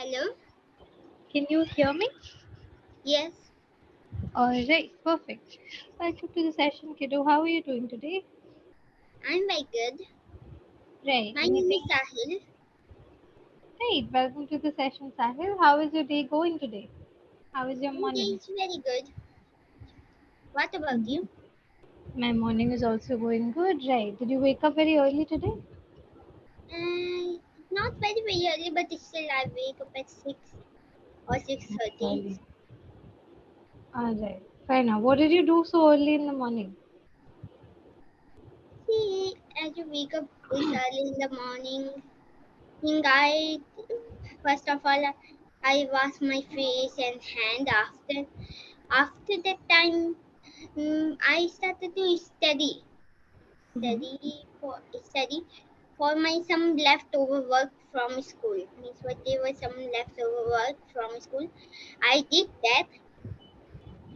Hello? Can you hear me? Yes, Alright, perfect. Welcome to the session, kiddo. How are you doing today? I'm very good. Right, My name is anything? Sahil. Right, welcome to the session, Sahil. How is your day going today? How is your My day morning? is very good. What about hmm you? My morning is also going good, right? Did you wake up very early today? Not very early, but still I wake up at 6 or 6:30. Early. Alright, fine now. What did you do so early in the morning? See, as you wake up this early in the morning, think I first of all I wash my face and hand. After that time, I started to Mm-hmm. study for my some leftover work from school. Means what there was some leftover work from school. I did that,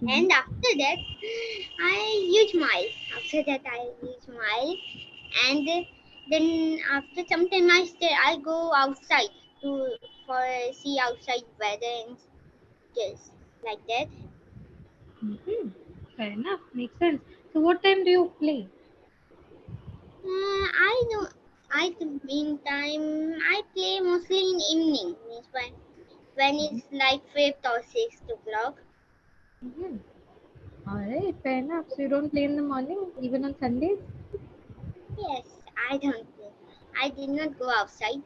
Mm-hmm. and after that, I use mile. After that, I use mile, and then after some time, I go outside to for see outside weather and just like that. Mm-hmm. Fair enough, makes sense. So, what time do you play? I know. I think meantime I play mostly in evening. Means when it's like 5th or 6th o'clock. Mm-hmm. Alright, fair enough. So, you don't play in the morning, even on Sundays? Yes, I don't play. I did not go outside.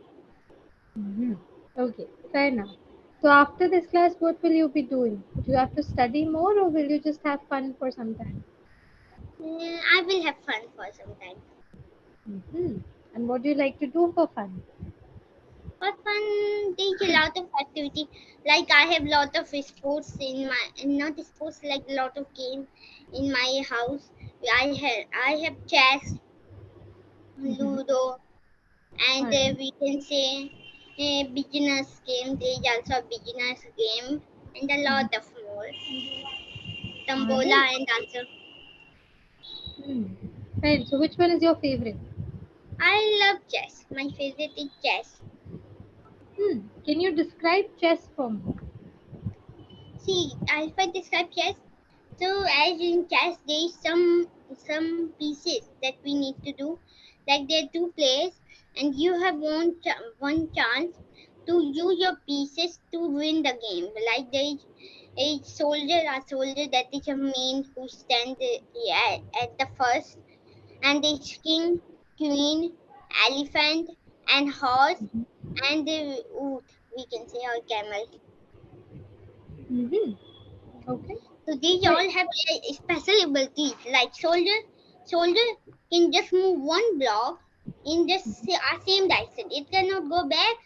Mm-hmm. Okay, fair enough. So after this class, what will you be doing? Do you have to study more or will you just have fun for some time? I will have fun for some time. Mm-hmm. And what do you like to do for fun? For fun, there's a lot of activity. Like I have lot of sports in my, not sports like lot of game in my house. I have chess, Mm-hmm. ludo, and All right. we can say beginners game. There is also a beginners game and a lot of more. All right. Tambola and also Hmm. Right. So which one is your favorite? I love chess. My favorite is chess. Can you describe chess for me? See, if I describe chess, so as in chess, there is some pieces that we need to do. Like there are two players, and you have one chance to use your pieces to win the game. Like there is a soldier that is a main who stand at the first, and there is king, queen, elephant, and horse, and the oot, we can say, or camel. Mm-hmm. Okay. So these Right. all have a special abilities. Like soldier can just move one block in just same direction. It cannot go back.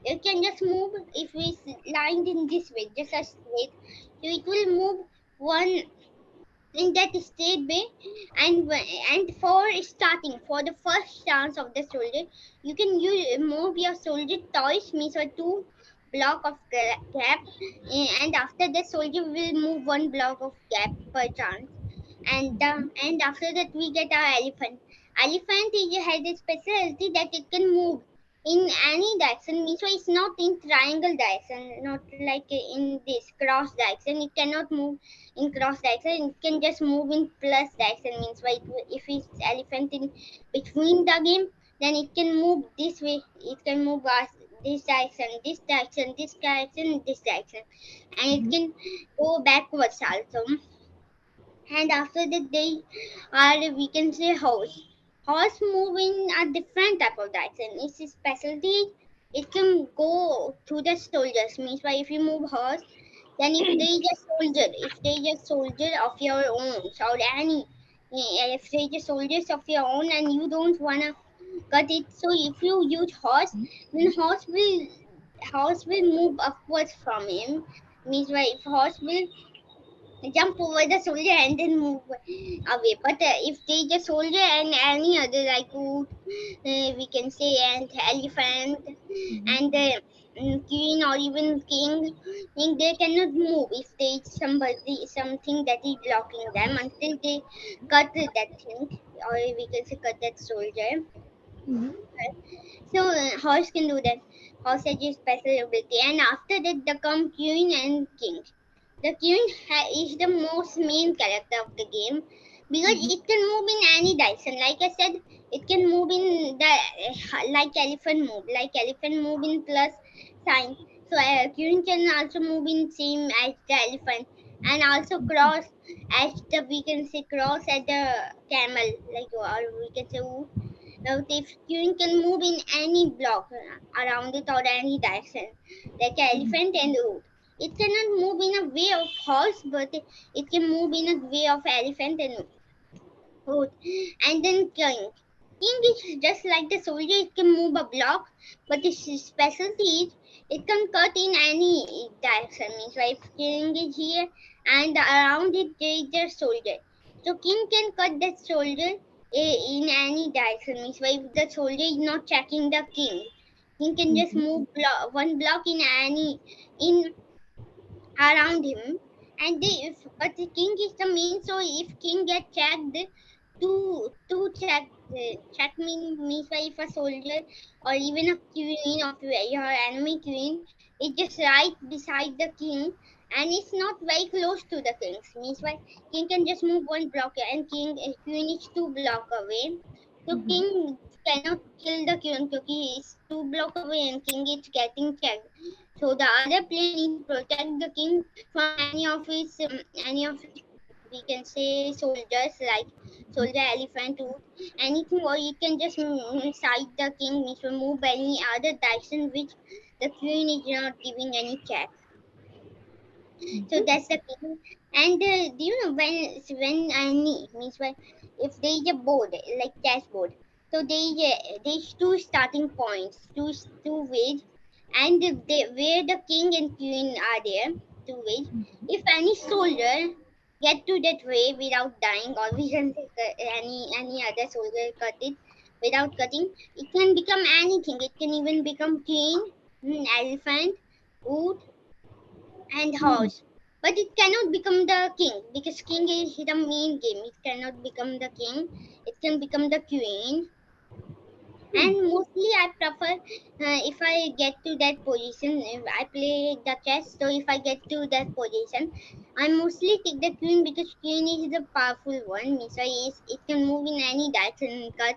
It can just move if it's lined in this way, just as straight. So it will move one in that straight way. And for starting, for the first chance of the soldier, you can move your soldier twice, means or two block of gap, and after the soldier will move one block of gap per chance. And after that we get our elephant has a specialty that it can move in any direction, means why it's not in triangle direction, not like in this cross direction. It cannot move in cross direction. It can just move in plus direction, means why if it's elephant in between the game, then it can move this way. It can move us this direction, this direction, this direction, this direction, and it can go backwards also. And after that they are, we can say, horse move in a different type of direction. Its specialty, it can go to the soldiers, means by if you move horse, then if they just soldier of your own or any, if they just soldiers of your own and you don't wanna cut it, so if you use horse, then horse will move upwards from him, means by if horse will jump over the soldier and then move away. But if they just soldier and any other like wood, we can say, and elephant and queen or even king, they cannot move if they somebody something that is blocking them until they cut that thing, or we can say cut that soldier. Mm-hmm. So horse can do that. horse has a special ability. And after that, there come queen and king. The queen is the most main character of the game because Mhm. it can move in any direction. Like I said, it can move in the like elephant move in plus sign. So queen can also move in same as the elephant, and also cross as the we can say cross at the camel, like, or we can say oot. Now, if queen can move in any block around it or any direction, like Mhm. elephant and oot. It cannot move in a way of horse, but it can move in a way of elephant and oot. And then king. King is just like the soldier. It can move a block, but its specialty is it can cut in any direction. Means if king is here and around it there is a soldier, so king can cut that soldier in any direction. Means if the soldier is not checking the king, king can just Mhm. move one block in any in around him. And they, if but the king is the main, so if king get checked, check means if a soldier or even a queen of your enemy queen is just right beside the king and it's not very close to the king, means why king can just move one block and queen is two block away. So Mhm. king cannot kill the queen because he is two block away and king is getting checked. So the other player need to protect the king from any of his we can say soldiers like soldier, elephant, wood, anything, or you can just side the king means to move any other direction which the queen is not giving any check. So Mhm. that's the king. And do you know when any means when if there is a board like chessboard, so there is two starting points, two ways, and if where the king and queen are there, two ways. If any soldier get to that way without dying, or we can say any other soldier cut it without cutting, it can become anything. It can even become queen, elephant, wood, and Mhm. horse. But it cannot become the king because king is the main game. It cannot become the king. It can become the queen. Hmm. And mostly I prefer if I get to that position. If I play the chess, so if I get to that position, I mostly take the queen because queen is the powerful one. So it can move in any direction and cut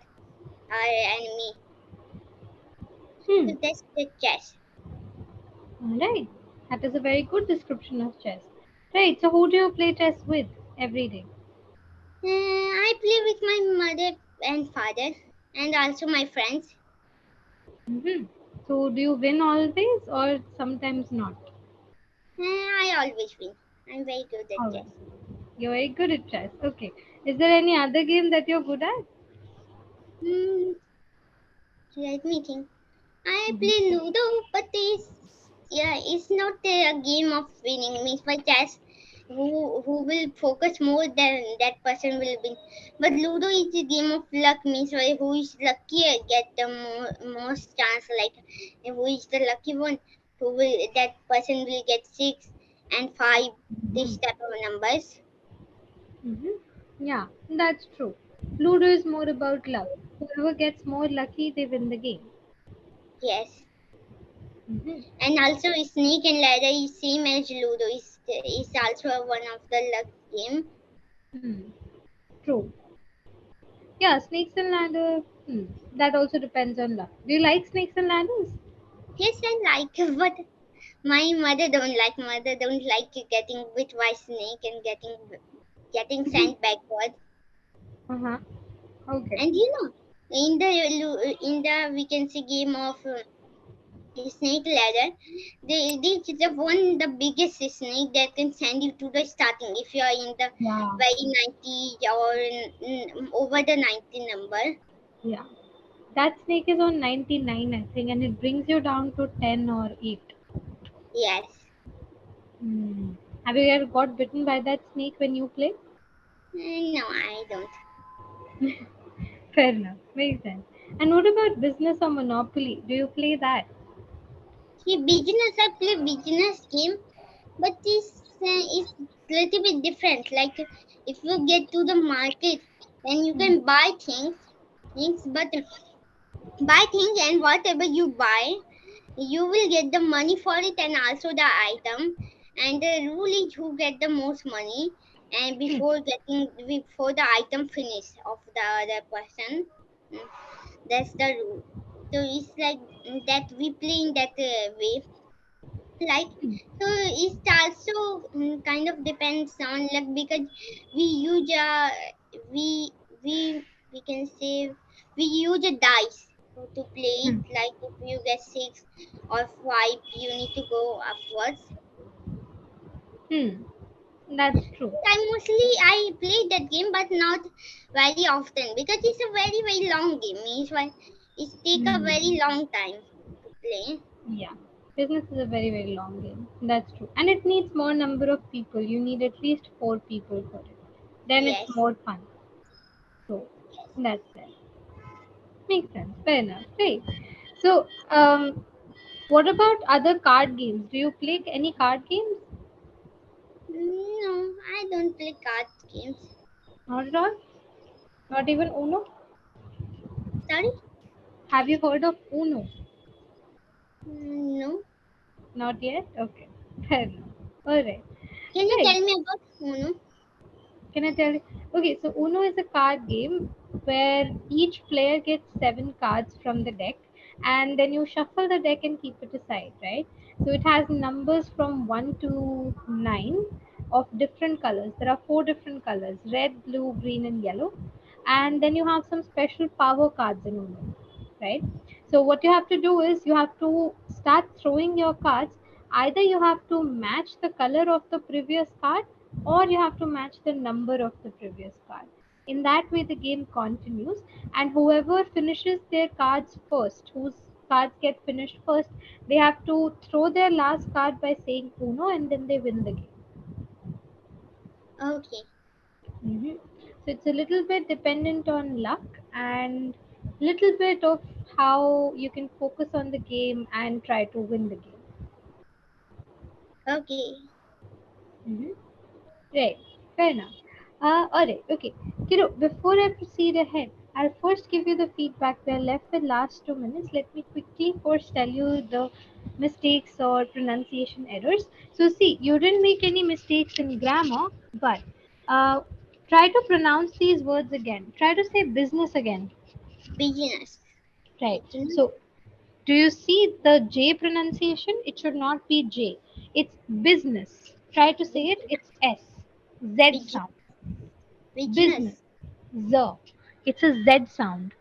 our enemy. Hmm. So that's the chess. All right. That is a very good description of chess. Right. So, who do you play chess with every day? I play with my mother and father and also my friends. Mhm. So, do you win always or sometimes not? I always win. I'm very good at Always. chess. You're very good at chess. Okay. Is there any other game that you're good at? Hmm, let me think. I Mhm. play Ludo, but it's not a game of winning. Means by chess, who will focus more than that person will win. But Ludo is a game of luck. Means by who is luckier get the most chance. Like who is the lucky one, who will that person will get 6 and 5. This type of numbers. Mhm. Yeah, that's true. Ludo is more about luck. Whoever gets more lucky, they win the game. Yes. Mhm. And also snake and ladder is same as Ludo. Is also one of the luck game. Hmm. True. Yeah, snakes and ladder. Hmm. That also depends on luck. Do you like snakes and ladders? Yes, I like, but my mother don't like. Mother don't like getting bit by snake and getting sent backward. Uh huh. Okay. And in the we can say game of snake ladder, this is the one the biggest snake that can send you to the starting if you are in the Yeah. very 90 or over the 90 number. Yeah. That snake is on 99, I think, and it brings you down to 10 or 8. Yes. Hmm. Have you ever got bitten by that snake when you play? No, I don't. Fair enough. Makes sense. And what about business or monopoly? Do you play that? See, business, I play business game, but this is little bit different. Like if you get to the market, then you can buy things, but buy things and whatever you buy. You will get the money for it and also the item. And the rule is who get the most money, and Hmm. before the item finish of the other person. Mm, that's the rule. So it's like that we play in that way. Like, Hmm. so it also kind of depends on luck, because we use we we can say we use a dice to play it. Hmm. Like if you get 6 or 5, you need to go upwards. Hmm. That's true. I play that game, but not very often, because it's a very long game. Means why it take a very Hmm. long time to play. Yeah. Business is a very long game. That's true. And it needs more number of people. You need at least four people for it. Then it's Yes. more fun. So that's that. Makes sense. Fair enough. Great. So, what about other card games? Do you play any card games? No, I don't play card games. Not at all. Not even Uno. Sorry? Have you heard of Uno? No. Not yet. Okay. Fair enough. All right. Can you Great. tell me about Uno? Can I tell you? Okay, so Uno is a card game where each player gets seven cards from the deck, and then you shuffle the deck and keep it aside, right? So it has numbers from 1 to 9 of different colors. There are four different colors: red, blue, green, and yellow. And then you have some special power cards in Uno, right? So what you have to do is you have to start throwing your cards. Either you have to match the color of the previous card, or you have to match the number of the previous card. In that way, the game continues, and whoever finishes their cards first, whose cards get finished first, they have to throw their last card by saying Uno, and then they win the game. Okay. hmm So it's a little bit dependent on luck and little bit of how you can focus on the game and try to win the game. Okay. hmm Right, fair enough. Alright, okay. Kiddo, before I proceed ahead, I'll first give you the feedback. We're left with last 2 minutes. Let me quickly first tell you the mistakes or pronunciation errors. So, see, you didn't make any mistakes in grammar, but uh, try to pronounce these words again. Try to say business again. Business. Right. Business. So, do you see the J pronunciation? It should not be J. It's business. Try to say it. It's S. Z Business. sound. Business. Business. Z. It's a Z sound.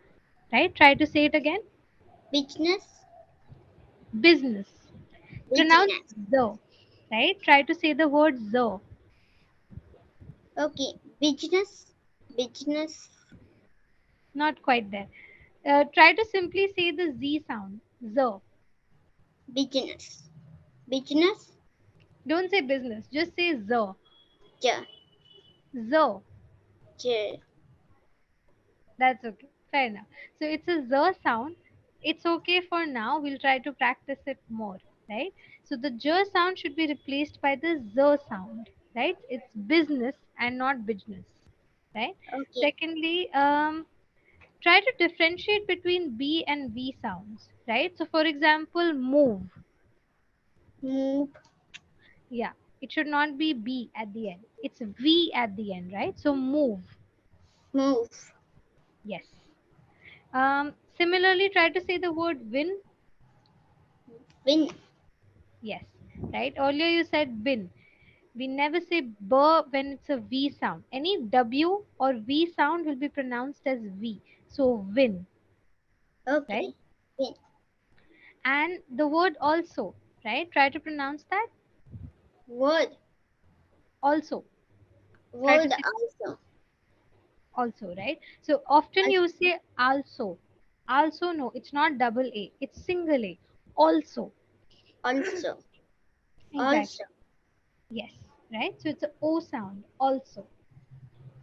Right? Try to say it again. Business. Business. Pronounce Business. Z. Right? Try to say the word Z. Okay. Business. Business. Not quite there. Try to simply say the Z sound. Z. Business. Business. Don't say business. Just say Z. J. Z. J. That's okay. Fair enough. So it's a Z sound. It's okay for now. We'll try to practice it more, right? So the J sound should be replaced by the Z sound, right? It's business and not business, right? Okay. Secondly, try to differentiate between B and V sounds, right? So for example, move. Move. Yeah, it should not be B at the end. It's V at the end, right? So move. Move. Yes. Similarly, try to say the word win. Win. Yes, right. Earlier you said bin. We never say b when it's a V sound. Any W or V sound will be pronounced as V. So win, right? Okay. Win. And the word also, right? Try to pronounce that Word. also. Try to Word say also. also, right? So often Also. you say also. Also, no, it's not double A. It's single A. Also. Also. Exactly. Also. Yes, right? So it's a O sound also.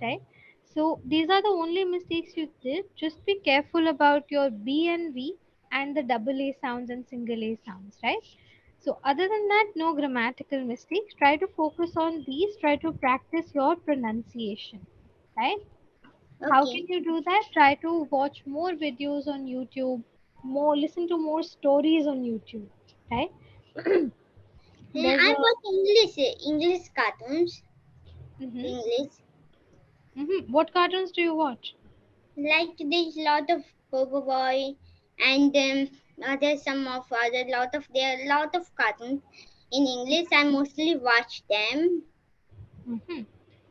Right? So these are the only mistakes you did. Just be careful about your B and V and the double A sounds and single A sounds, right? So other than that, no grammatical mistakes. Try to focus on these. Try to practice your pronunciation, right? How Okay. can you do that? Try to watch more videos on YouTube, more listen to more stories on YouTube. right? There's I a watch English cartoons. mm-hmm, English. mm-hmm. What cartoons do you watch? Like there's lot of Pogo Boy, and there's some of other lot of there are lot of cartoons in English. I mostly watch them. Mm-hmm.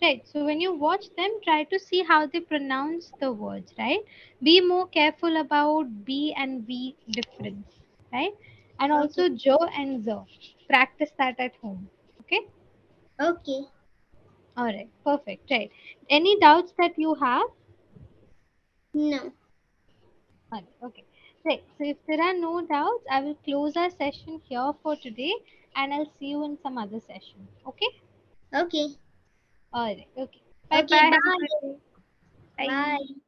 Right. So when you watch them, try to see how they pronounce the words, right? Be more careful about B and V difference, right? And Okay, also Joe and Zo. Practice that at home. Okay? okay, All right. Perfect. Right. Any doubts that you have? no, All right. Okay. Right. So if there are no doubts, I will close our session here for today and I'll see you in some other session. Okay? okay, All right. Okay. Bye okay. bye. Have a good Bye, day. Bye. bye.